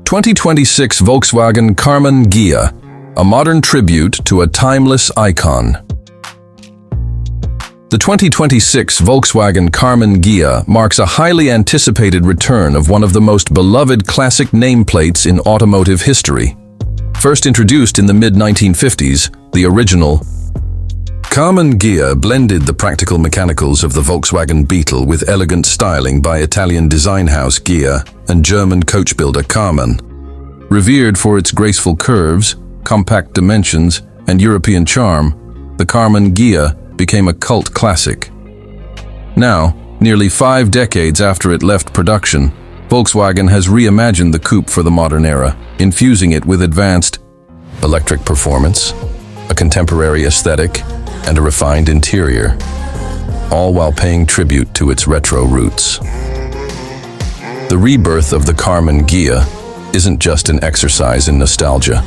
2026 Volkswagen Karmann Ghia, a modern tribute to a timeless icon. The 2026 Volkswagen Karmann Ghia marks a highly anticipated return of one of the most beloved classic nameplates in automotive history. First introduced in the mid-1950s, the original Karmann Ghia blended the practical mechanicals of the Volkswagen Beetle with elegant styling by Italian design house Ghia and German coach builder Karmann. Revered for its graceful curves, compact dimensions, and European charm, the Karmann Ghia became a cult classic. Now, nearly 5 decades after it left production, Volkswagen has reimagined the coupe for the modern era, infusing it with advanced electric performance, a contemporary aesthetic, and a refined interior, all while paying tribute to its retro roots. The rebirth of the Karmann Ghia isn't just an exercise in nostalgia.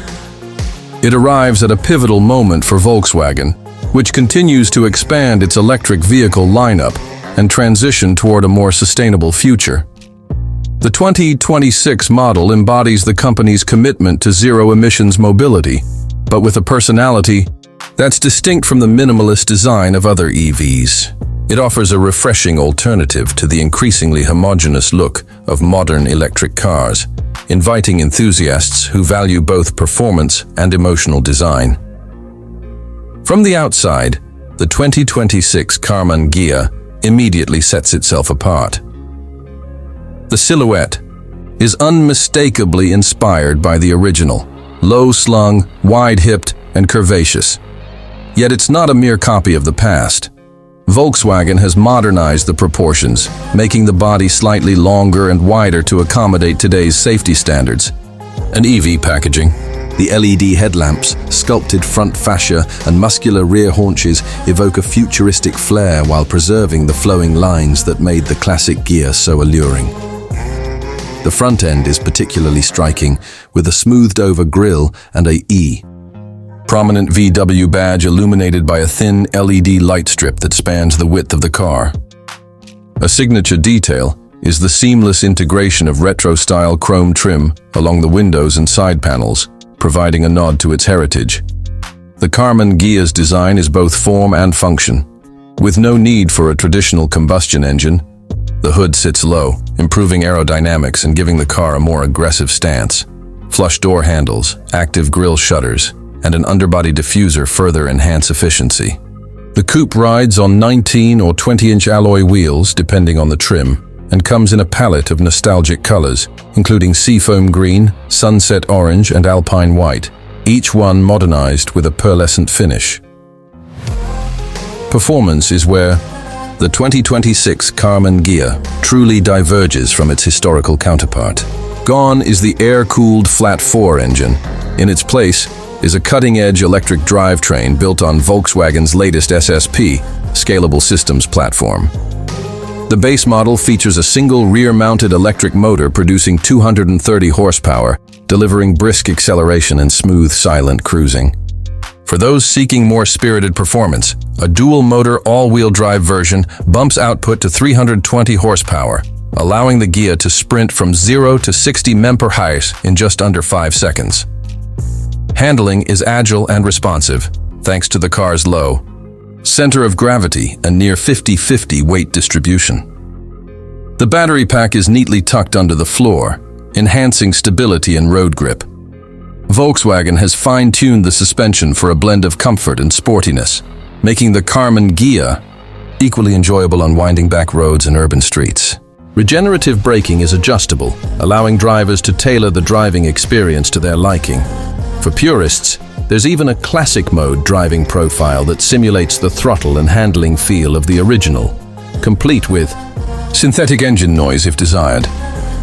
It arrives at a pivotal moment for Volkswagen, which continues to expand its electric vehicle lineup and transition toward a more sustainable future. The 2026 model embodies the company's commitment to zero-emissions mobility, but with a personality that's distinct from the minimalist design of other EVs. It offers a refreshing alternative to the increasingly homogeneous look of modern electric cars, inviting enthusiasts who value both performance and emotional design. From the outside, the 2026 Karmann Ghia immediately sets itself apart. The silhouette is unmistakably inspired by the original, low-slung, wide-hipped, and curvaceous. Yet it's not a mere copy of the past. Volkswagen has modernized the proportions, making the body slightly longer and wider to accommodate today's safety standards. And EV packaging. The LED headlamps, sculpted front fascia, and muscular rear haunches evoke a futuristic flair while preserving the flowing lines that made the classic Ghia so alluring. The front end is particularly striking, with a smoothed-over grille and a prominent VW badge illuminated by a thin LED light strip that spans the width of the car. A signature detail is the seamless integration of retro-style chrome trim along the windows and side panels, providing a nod to its heritage. The Karmann Ghia's design is both form and function. With no need for a traditional combustion engine, the hood sits low, improving aerodynamics and giving the car a more aggressive stance. Flush door handles, active grille shutters, and an underbody diffuser further enhance efficiency. The coupe rides on 19 or 20-inch alloy wheels, depending on the trim, and comes in a palette of nostalgic colors, including seafoam green, sunset orange, and alpine white, each one modernized with a pearlescent finish. Performance is where the 2026 Karmann Ghia truly diverges from its historical counterpart. Gone is the air-cooled flat-4 engine. In its place is a cutting-edge electric drivetrain built on Volkswagen's latest SSP, Scalable Systems platform. The base model features a single rear-mounted electric motor producing 230 horsepower, delivering brisk acceleration and smooth, silent cruising. For those seeking more spirited performance, a dual-motor all-wheel drive version bumps output to 320 horsepower, allowing the Ghia to sprint from 0 to 60 mph in just under 5 seconds. Handling is agile and responsive, thanks to the car's low center of gravity and near 50-50 weight distribution. The battery pack is neatly tucked under the floor, enhancing stability and road grip. Volkswagen has fine-tuned the suspension for a blend of comfort and sportiness, making the Karmann Ghia equally enjoyable on winding back roads and urban streets. Regenerative braking is adjustable, allowing drivers to tailor the driving experience to their liking. For purists, there's even a classic mode driving profile that simulates the throttle and handling feel of the original, complete with synthetic engine noise if desired.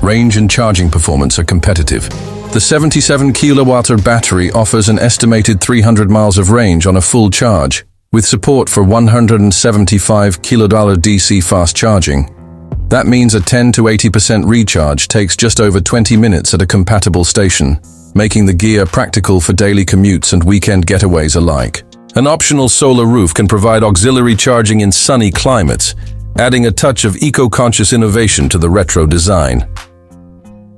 Range and charging performance are competitive. The 77 kWh battery offers an estimated 300 miles of range on a full charge, with support for 175 kWh DC fast charging. That means a 10 to 80% recharge takes just over 20 minutes at a compatible station, making the Ghia practical for daily commutes and weekend getaways alike. An optional solar roof can provide auxiliary charging in sunny climates, adding a touch of eco-conscious innovation to the retro design.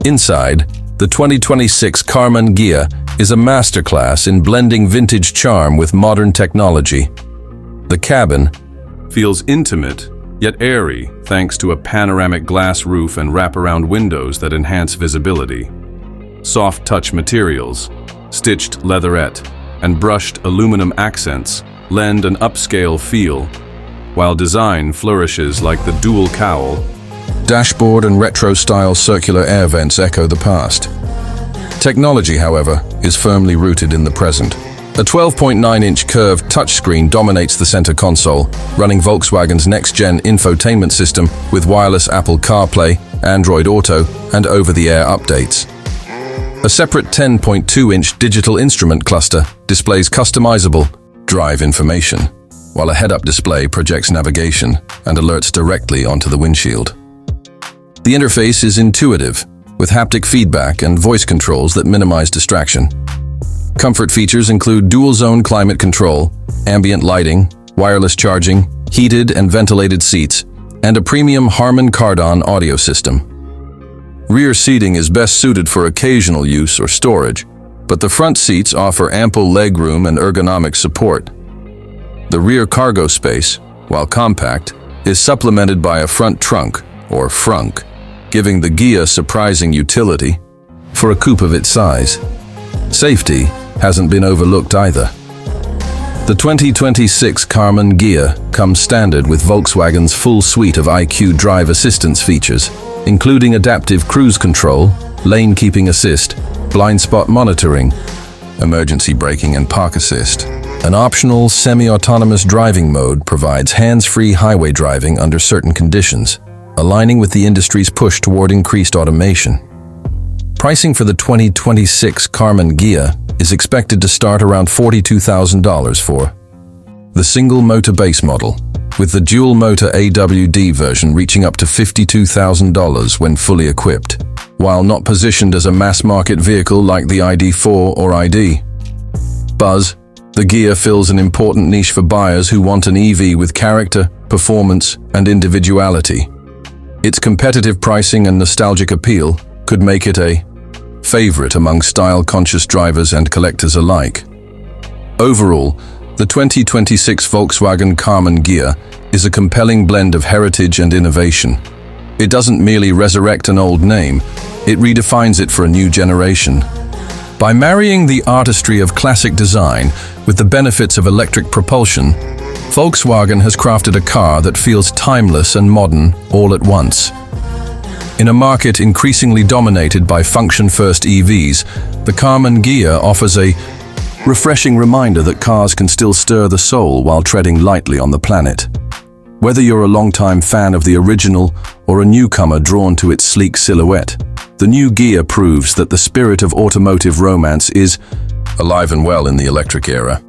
Inside, The 2026 Karmann Ghia is a masterclass in blending vintage charm with modern technology. The cabin feels intimate, yet airy, thanks to a panoramic glass roof and wraparound windows that enhance visibility. Soft touch materials, stitched leatherette, and brushed aluminum accents lend an upscale feel, while design flourishes like the dual cowl. Dashboard and retro-style circular air vents echo the past. Technology, however, is firmly rooted in the present. A 12.9-inch curved touchscreen dominates the center console, running Volkswagen's next-gen infotainment system with wireless Apple CarPlay, Android Auto, and over-the-air updates. A separate 10.2-inch digital instrument cluster displays customizable drive information, while a head-up display projects navigation and alerts directly onto the windshield. The interface is intuitive, with haptic feedback and voice controls that minimize distraction. Comfort features include dual-zone climate control, ambient lighting, wireless charging, heated and ventilated seats, and a premium Harman Kardon audio system. Rear seating is best suited for occasional use or storage, but the front seats offer ample legroom and ergonomic support. The rear cargo space, while compact, is supplemented by a front trunk, or frunk, giving the Ghia surprising utility for a coupe of its size. Safety hasn't been overlooked either. The 2026 Karmann Ghia comes standard with Volkswagen's full suite of IQ drive assistance features, including adaptive cruise control, lane keeping assist, blind spot monitoring, emergency braking and park assist. An optional semi-autonomous driving mode provides hands-free highway driving under certain conditions, aligning with the industry's push toward increased automation. Pricing for the 2026 Karmann Ghia is expected to start around $42,000 for the single-motor base model, with the dual-motor AWD version reaching up to $52,000 when fully equipped, while not positioned as a mass-market vehicle like the ID4 or ID. Buzz, the Ghia fills an important niche for buyers who want an EV with character, performance, and individuality. Its competitive pricing and nostalgic appeal could make it a favorite among style-conscious drivers and collectors alike. Overall, the 2026 Volkswagen Karmann Ghia is a compelling blend of heritage and innovation. It doesn't merely resurrect an old name, it redefines it for a new generation. By marrying the artistry of classic design with the benefits of electric propulsion, Volkswagen has crafted a car that feels timeless and modern all at once. In a market increasingly dominated by function-first EVs, the Karmann Ghia offers a refreshing reminder that cars can still stir the soul while treading lightly on the planet. Whether you're a longtime fan of the original or a newcomer drawn to its sleek silhouette, the new Ghia proves that the spirit of automotive romance is alive and well in the electric era.